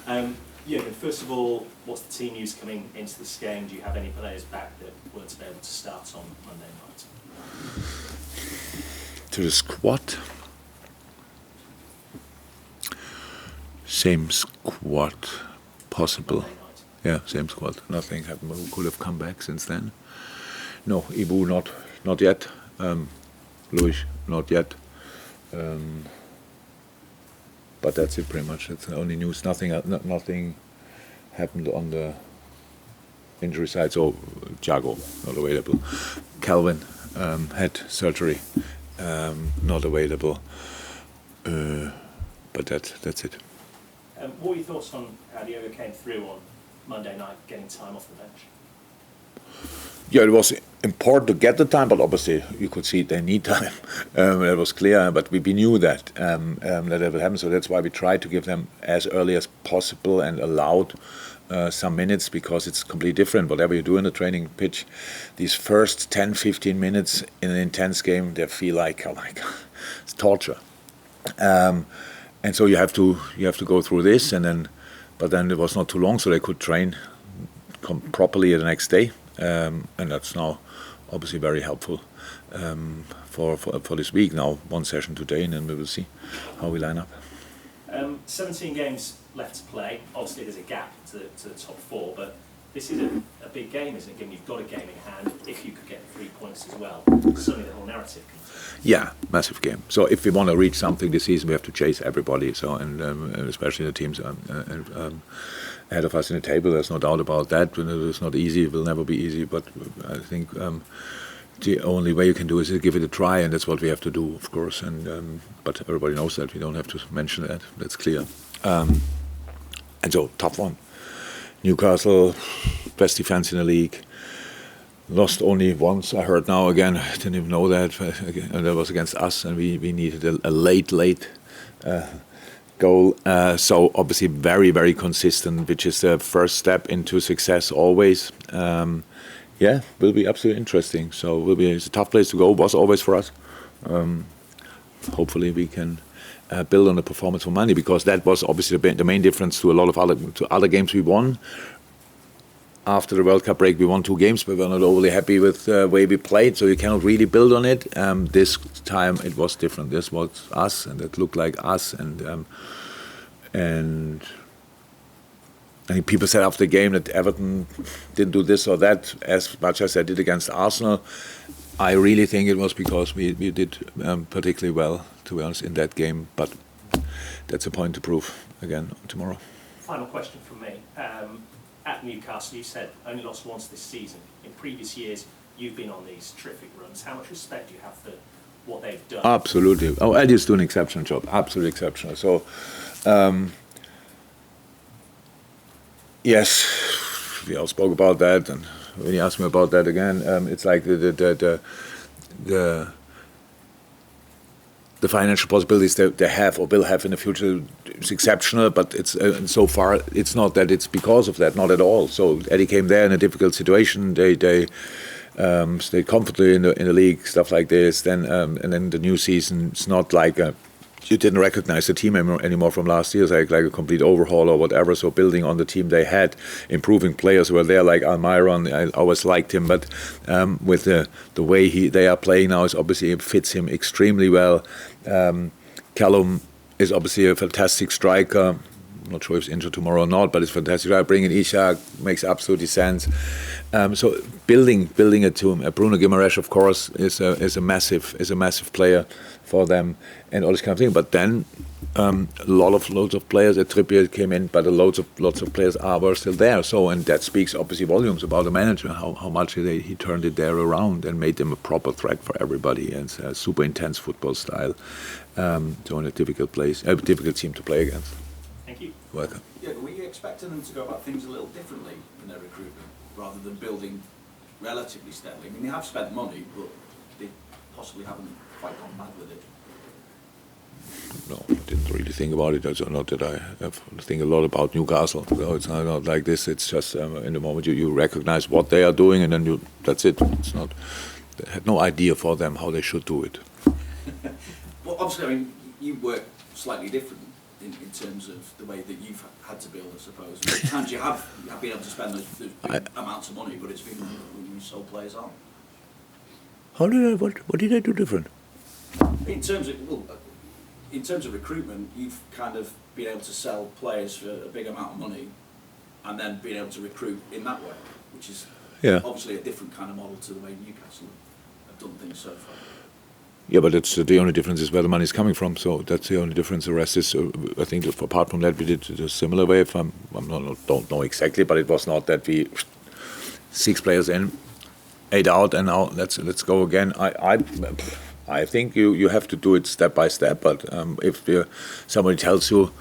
Jurgen, first of all, what's the team news coming into this game? Do you have any players back that weren't able to start on Monday night? To the squad? Same squad possible. Yeah, same squad. Nothing happened. Who could have come back since then? No, Ibu not yet. Luis not yet. But that's it pretty much. It's the only news. Nothing happened on the injury side. So Thiago not available. Calvin had surgery, not available. But that's it. What were your thoughts on how Diogo came through on Monday night, getting time off the bench? Yeah, it was important to get the time, but obviously you could see they need time. It was clear, but we knew that that would happen. So that's why we tried to give them as early as possible and allowed some minutes, because it's completely different. Whatever you do in the training pitch, these first 10, 15 minutes in an intense game, they feel like, oh my God, it's torture. And so you have to go through this, but then it was not too long, so they could train properly the next day. And that's now obviously very helpful for this week. Now one session today, and then we will see how we line up. 17 games left to play. Obviously there's a gap to the top four, but this is a big game, isn't it? Given you've got a game in hand, if you could get 3 points as well, suddenly the whole narrative comes in. Yeah, massive game. So if we want to reach something this season, we have to chase everybody. So and especially the teams ahead of us in the table. There's no doubt about that. It's not easy. It will never be easy. But I think the only way you can do is to give it a try, and that's what we have to do, of course. And but everybody knows that. We don't have to mention that. That's clear. And so tough one. Newcastle, best defense in the league. Lost only once, I heard now again. I didn't even know that. That was against us, and we needed a late goal. So obviously very, very consistent, which is the first step into success always. Yeah, will be absolutely interesting. So it's a tough place to go. Was always for us. Hopefully we can build on the performance for Monday, because that was obviously the main difference to a lot of other games we won. After the World Cup break, we won 2 games, but we were not overly happy with the way we played, so you cannot really build on it. This time it was different. This was us, and it looked like us. And I think people said after the game that Everton didn't do this or that, as much as they did against Arsenal. I really think it was because we did particularly well, to be honest, in that game. But that's a point to prove again tomorrow. Final question from me. At Newcastle, you said only lost once this season. In previous years, you've been on these terrific runs. How much respect do you have for what they've done? Absolutely. Oh, Eddie's doing an exceptional job. Absolutely exceptional. So, yes, we all spoke about that, and when you ask me about that again, it's like the financial possibilities they have or will have in the future is exceptional, but it's so far it's not that it's because of that, not at all. So Eddie came there in a difficult situation. They stayed comfortably in the league, stuff like this. Then and then the new season, it's not like you didn't recognize the team anymore from last year. It's like a complete overhaul or whatever. So building on the team they had, improving players who were there, like Almiron. I always liked him, but with the way they are playing now, obviously it fits him extremely well. Callum is obviously a fantastic striker. I'm not sure if he's injured tomorrow or not, but it's fantastic. Bringing Ishak makes absolutely sense. So building a team. Bruno Guimaraes, of course, is a massive player for them, and all this kind of thing. But then loads of players. Trippier came in, but lots of players were still there. So, and that speaks obviously volumes about the manager, how much he turned it there around and made them a proper threat for everybody, and a super intense football style. So in a difficult team to play against. Thank you. Welcome. Yeah, but were you expecting them to go about things a little differently in their recruitment, rather than building relatively steadily? I mean, they have spent money, but they possibly haven't quite gone mad with it. No, I didn't really think about it. Also, not that I think a lot about Newcastle. So it's not like this. It's just in the moment you recognize what they are doing, and then that's it. It's not. They had no idea for them how they should do it. Well, obviously, I mean, you work slightly different in terms of the way that you've had to build, I suppose. Sometimes you have been able to spend those big amounts of money, but it's been when you sold players on. What did I do different? In terms of recruitment, you've kind of been able to sell players for a big amount of money, and then being able to recruit in that way, which is obviously a different kind of model to the way Newcastle have done things so far. Yeah, but it's the only difference is where the money is coming from. So that's the only difference. The rest is, I think, apart from that, we did it a similar way. If don't know exactly, but it was not that we 6 players in, 8 out, and now let's go again. I think you have to do it step by step. But if somebody tells you,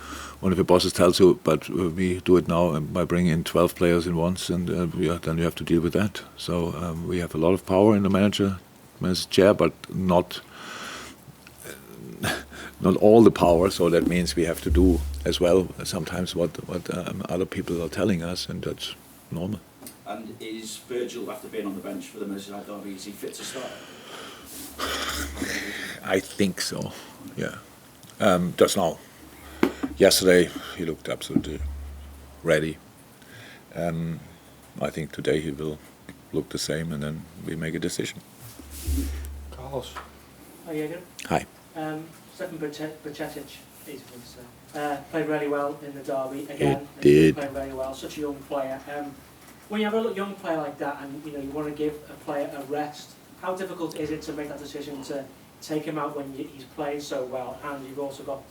one of your bosses tells you, but we do it now by bringing in 12 players in once, and then you have to deal with that. So we have a lot of power in the manager's chair, but not all the power. So that means we have to do as well sometimes what other people are telling us, and that's normal. And is Virgil, after being on the bench for the Merseyside derby, is he fit to start? I think so. Yeah. Just now. Yesterday he looked absolutely ready. I think today he will look the same, and then we make a decision. Carlos. Hi, Jurgen. Hi. Stefan Bajcetic, easy for me to say. Played really well in the derby again. He did. Played very well. Such a young player. When you have a young player like that, and you want to give a player a rest, how difficult is it to make that decision to take him out when he's playing so well, and you've also got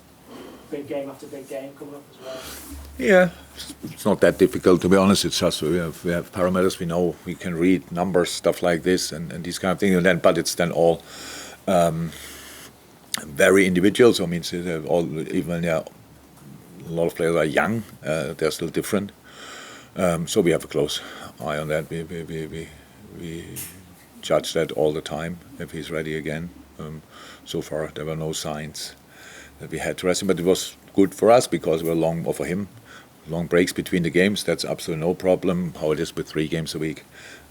big game after big game coming up as well? Yeah, it's not that difficult, to be honest. It's just we have parameters. We know we can read numbers, stuff like this, and these kind of things. And then, but it's then all very individual. So it means even a lot of players are young. They're still different. So we have a close eye on that. We judge that all the time if he's ready again. So far, there were no signs that we had to rest him, but it was good for us because we were long, or for him, long breaks between the games. That's absolutely no problem. How it is with 3 games a week,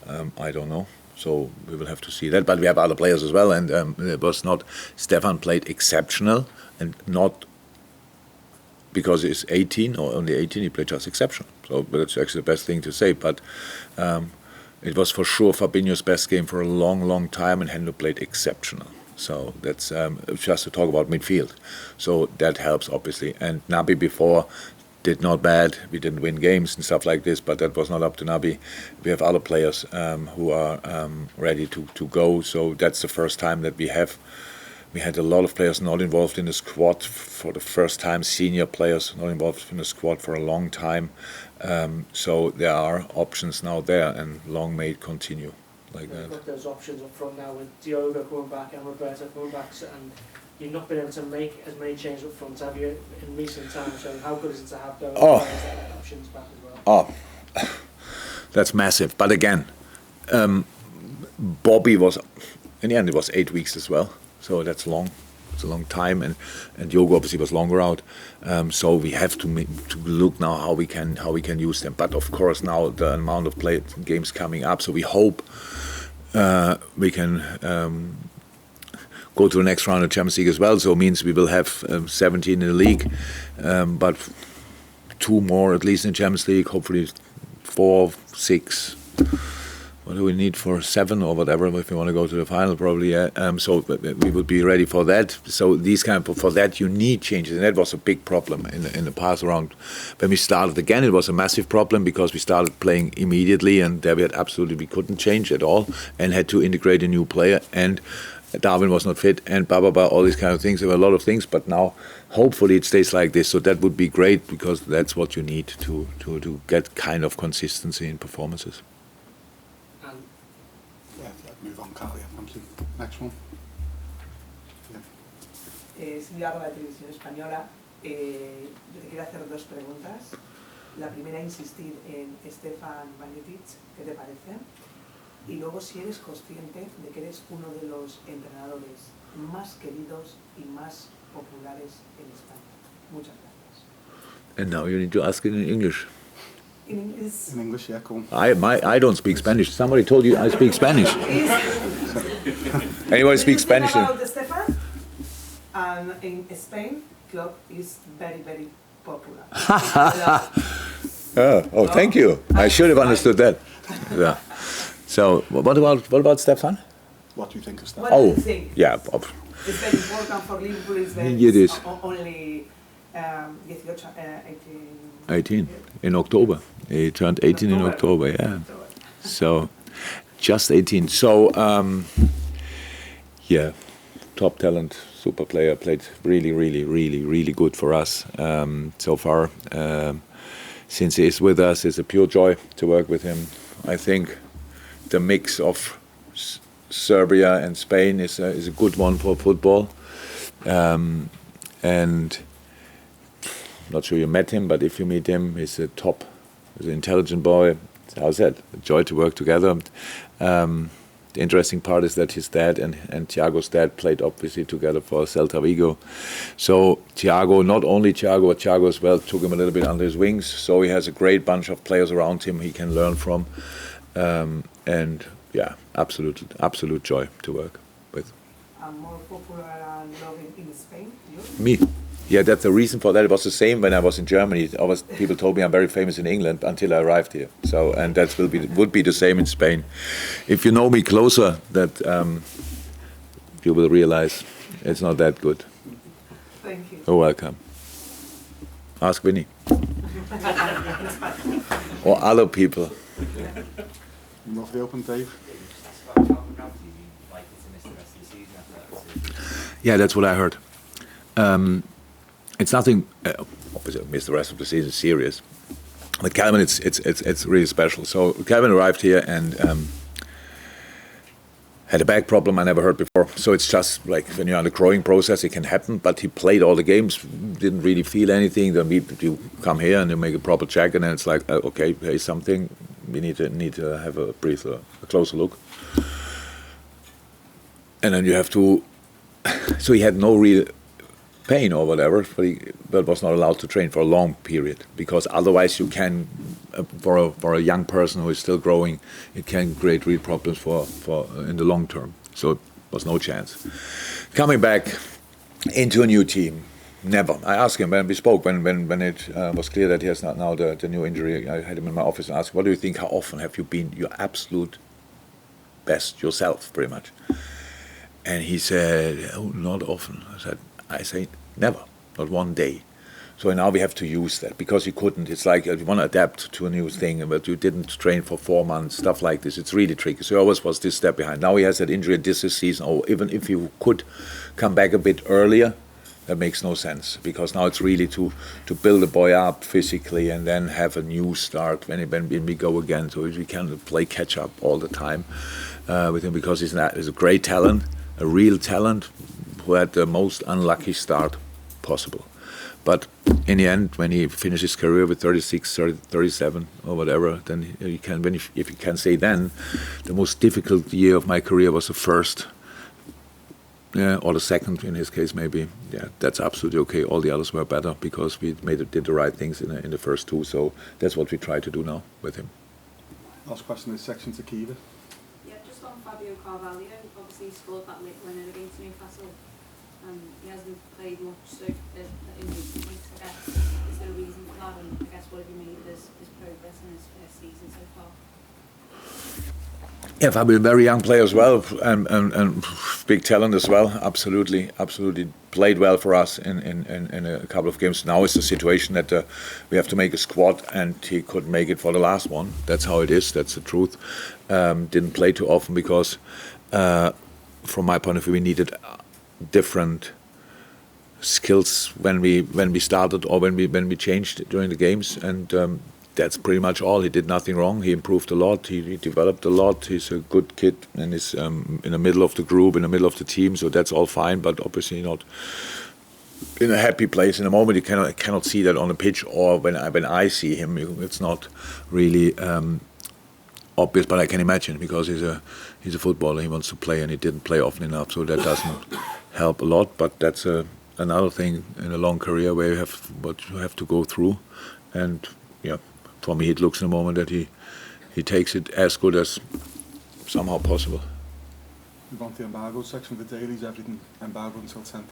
I don't know. So we will have to see that. But we have other players as well, and it was not. Stefan played exceptional, and not because he's 18 or only 18. He played just exceptional. So that's actually the best thing to say. But it was for sure Fabinho's best game for a long, long time, and Hendo played exceptional. So that's just to talk about midfield. So that helps, obviously. And Naby before did not bad. We didn't win games and stuff like this, but that was not up to Naby. We have other players who are ready to go. So that's the first time that we had a lot of players not involved in the squad for the first time, senior players not involved in the squad for a long time. So there are options now there, and long may it continue like that. You've got those options up front now with Diogo coming back and Roberto coming back, and you've not been able to make as many changes up front, have you, in recent times? So how good is it to have those options back as well? Oh, that's massive. But again, Bobby was, in the end, it was 8 weeks as well. So that's long. It's a long time, and Diogo obviously was longer out. So we have to look now how we can use them. But of course now the amount of games coming up. So we hope we can go to the next round of Champions League as well. So it means we will have 17 in the league, but 2 more at least in Champions League. Hopefully 4, 6. What do we need for 7 or whatever if we want to go to the final? Probably, yeah. So we will be ready for that. So for that you need changes, and that was a big problem in the past round. When we started again, it was a massive problem because we started playing immediately, and there we couldn't change at all, and had to integrate a new player, and Darwin was not fit, and all these kind of things. There were a lot of things, but now hopefully it stays like this. So that would be great because that's what you need to get kind of consistency in performances. Move on, Carly. Thank you. Next one. Silvia Arroba de Televisión Española. Yo te quiero hacer 2 preguntas. La primera, insistir en Stefan Bajcetic, ¿qué te parece? Y luego, si eres consciente de que eres uno de los entrenadores más queridos y más populares en España. Muchas gracias. And now you need to ask it in English. In English? In English, yeah, cool. I don't speak Spanish. Somebody told you I speak Spanish. Anybody speaks Spanish? About Stefan, and in Spain, Klopp is very, very popular. Oh, thank you. I should have understood that. Yeah. So, what about Stefan? What do you think of Stefan? What do you think? Yeah. It's very important for Liverpool. It's very, It is. Only 18 in October. He turned 18 in October, yeah. So, just 18. So, yeah, top talent, super player, played really good for us so far. Since he is with us, it's a pure joy to work with him. I think the mix of Serbia and Spain is a good one for football. And not sure you met him, but if you meet him, he's a top, he's an intelligent boy. As I said, a joy to work together. The interesting part is that his dad and Thiago's dad played obviously together for Celta Vigo. So Thiago, not only Thiago, but Thiago as well took him a little bit under his wings. So he has a great bunch of players around him he can learn from. And yeah, absolute joy to work with. More popular and loved in Spain, you? Me. Yeah, that's the reason for that. It was the same when I was in Germany. People told me I'm very famous in England until I arrived here. So, and that would be the same in Spain. If you know me closer, that you will realize it's not that good. Thank you. You're welcome. Ask Winnie. Or other people. Not the open, Dave. Yeah, that's what I heard. It's nothing. Obviously, I missed the rest of the season. Serious, but Calvin, it's really special. So Calvin arrived here and had a back problem I never heard before. So it's just like when you're on the growing process, it can happen. But he played all the games, didn't really feel anything. Then you come here and you make a proper check, and then it's like, okay, here's something. We need to have a closer look, and then you have to. So he had no real pain or whatever, but was not allowed to train for a long period, because otherwise you can, for a young person who is still growing, it can create real problems for in the long term. So it was no chance. Coming back into a new team, never. I asked him when we spoke, when it was clear that he has now the new injury. I had him in my office and asked, what do you think, how often have you been your absolute best yourself, pretty much? And he said, oh, not often. I say, never, not one day. So now we have to use that, because you couldn't. It's like you want to adapt to a new thing, but you didn't train for 4 months, stuff like this. It's really tricky. So he always was this step behind. Now he has that injury this season, or even if you could come back a bit earlier, that makes no sense, because now it's really to build the boy up physically and then have a new start when we go again. So we can play catch up all the time with him, because he's a great talent, a real talent, who had the most unlucky start possible. But in the end, when he finished his career with 36, 37 or whatever, then you can, if you can say then, the most difficult year of my career was the first, or the second in his case maybe. Yeah, that's absolutely okay. All the others were better because we did the right things in the first two. So that's what we try to do now with him. Last question is section to Kiva. Yeah, just on Fabio Carvalho, obviously he scored that late winner against Newcastle. He hasn't played much so in recent weeks, I guess. Is there a reason for that? And I guess what have you made of his progress in his first season so far? Yeah, Fabio, very young player as well, and big talent as well. Absolutely played well for us in a couple of games. Now it's the situation that we have to make a squad, and he couldn't make it for the last one. That's how it is. That's the truth. Didn't play too often because, from my point of view, we needed different skills when we started or when we changed during the games, and that's pretty much all. He did nothing wrong. He improved a lot. He developed a lot. He's a good kid and is in the middle of the group, in the middle of the team. So that's all fine. But obviously not in a happy place in the moment. You cannot see that on the pitch, or when I see him, it's not really obvious. But I can imagine, because he's a footballer. He wants to play, and he didn't play often enough. So that doesn't help a lot. But that's another thing in a long career where you have to go through. And yeah, for me, it looks in a moment that he takes it as good as somehow possible. Move on to the embargo section for dailies. Everything embargoed until 10th.